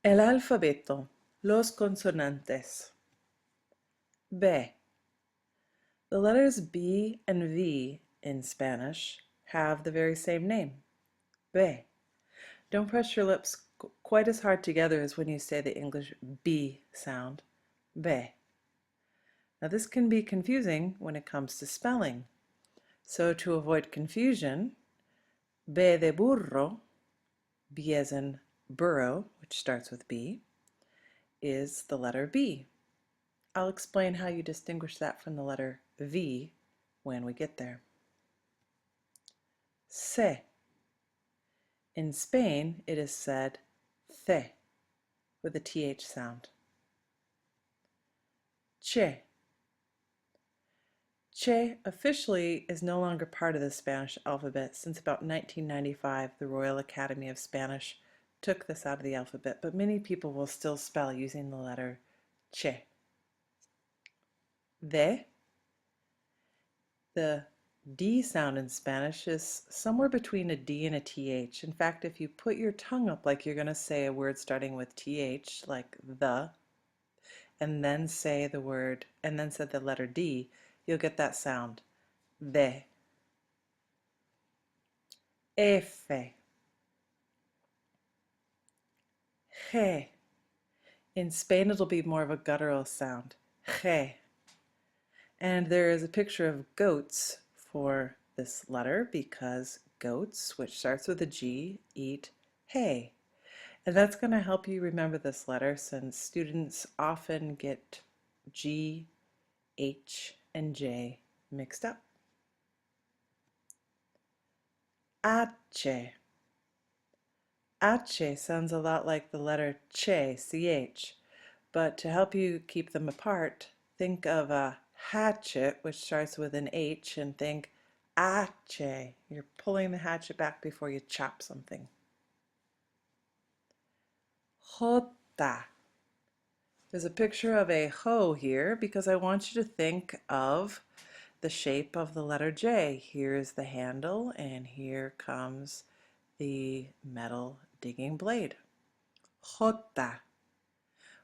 El alfabeto, los consonantes. B. The letters B and V in Spanish have the very same name. B. Don't press your lips quite as hard together as when you say the English B sound. B. Now this can be confusing when it comes to spelling. So to avoid confusion, B de burro, B as in burro, which starts with B, is the letter B. I'll explain how you distinguish that from the letter V when we get there. Se. In Spain, it is said the with a th sound. Che. Che officially is no longer part of the Spanish alphabet since about 1995 the Royal Academy of Spanish took this out of the alphabet, but many people will still spell using the letter che. De. The D sound in Spanish is somewhere between a D and a TH. In fact, if you put your tongue up like you're going to say a word starting with TH, like the, and then say the word, and then say the letter D, you'll get that sound. De. F. G. In Spain, it'll be more of a guttural sound. G. And there is a picture of goats for this letter because goats, which starts with a G, eat hay. And that's going to help you remember this letter since students often get G, H, and J mixed up. H. H sounds a lot like the letter che, ch, but to help you keep them apart, think of a hatchet, which starts with an H, and think ache. You're pulling the hatchet back before you chop something. Jota. There's a picture of a hoe here because I want you to think of the shape of the letter J. Here's the handle and here comes the metal digging blade. Jota.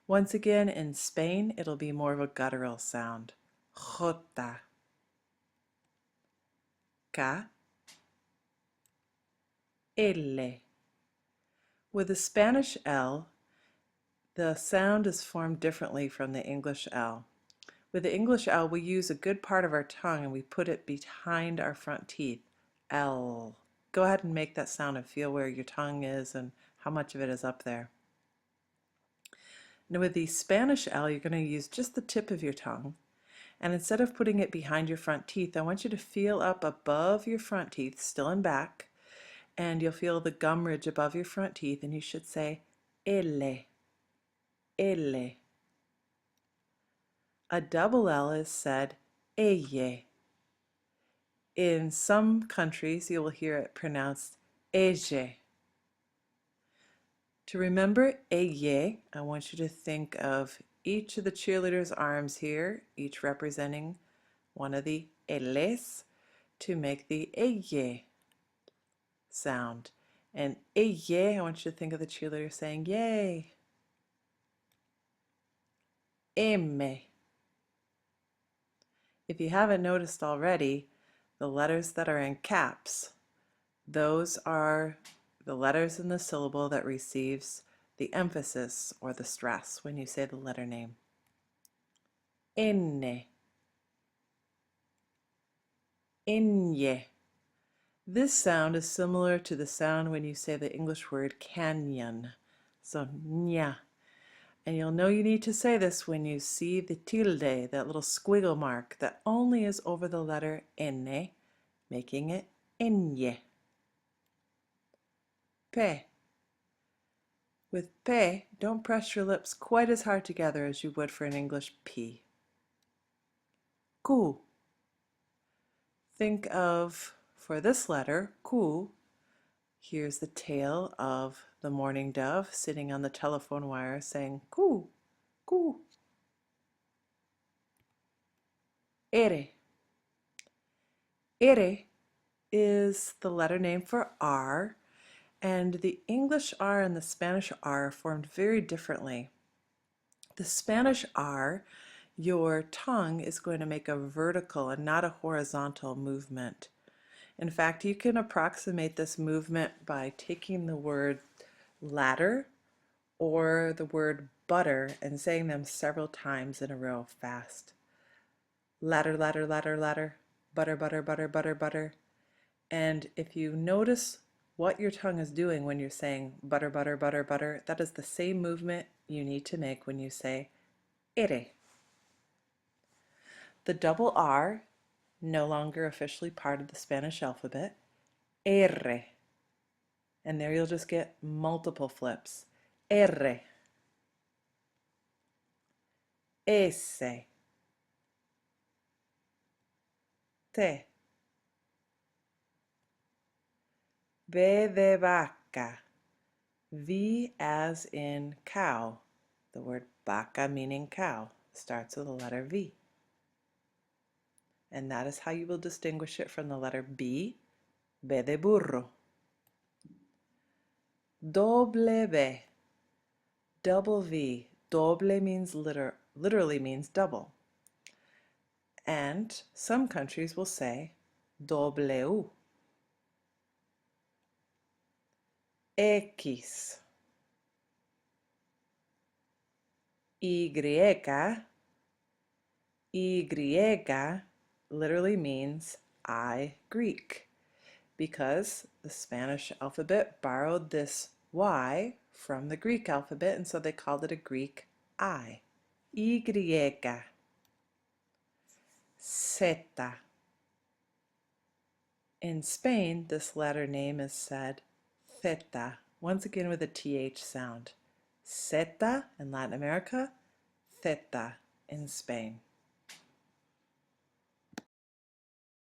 Once again, in Spain, it'll be more of a guttural sound. Jota. K. L. With the Spanish L, the sound is formed differently from the English L. With the English L, we use a good part of our tongue and we put it behind our front teeth. L. Go ahead and make that sound and feel where your tongue is and how much of it is up there. Now with the Spanish L, you're going to use just the tip of your tongue. And instead of putting it behind your front teeth, I want you to feel up above your front teeth, still in back, and you'll feel the gum ridge above your front teeth, and you should say L. L. A double L is said ella. In some countries, you will hear it pronounced ella. To remember ella, I want you to think of each of the cheerleaders' arms here, each representing one of the L's, to make the ella sound. And ella, I want you to think of the cheerleader saying yay. M. If you haven't noticed already, the letters that are in caps, those are the letters in the syllable that receives the emphasis or the stress when you say the letter name. N. Ñ. This sound is similar to the sound when you say the English word canyon. So, nya. And you'll know you need to say this when you see the tilde, that little squiggle mark that only is over the letter N, making it ñ. P. With P, don't press your lips quite as hard together as you would for an English P. Q. Think of, for this letter, Q, here's the tail of the mourning dove sitting on the telephone wire saying Q, Q. R. R is the letter name for R, And the English R and the Spanish R are formed very differently. The Spanish R, your tongue is going to make a vertical and not a horizontal movement. In fact, you can approximate this movement by taking the word ladder or the word butter and saying them several times in a row fast. Ladder, ladder, ladder, ladder, butter, butter, butter, butter, butter. And if you notice what your tongue is doing when you're saying butter, butter, butter, butter, that is the same movement you need to make when you say ere. The double R, no longer officially part of the Spanish alphabet, R. And there you'll just get multiple flips. R, S, T, B de vaca, V as in cow. The word vaca meaning cow starts with the letter V. And that is how you will distinguish it from the letter B, B de burro. W, double V. Doble means literally means double. And some countries will say W. X, Y. Y literally means I Greek, because the Spanish alphabet borrowed this Y from the Greek alphabet, and so they called it a Greek I. Y, Z. In Spain, this latter name is said theta, once again with a TH sound. Zeta in Latin America, theta in Spain.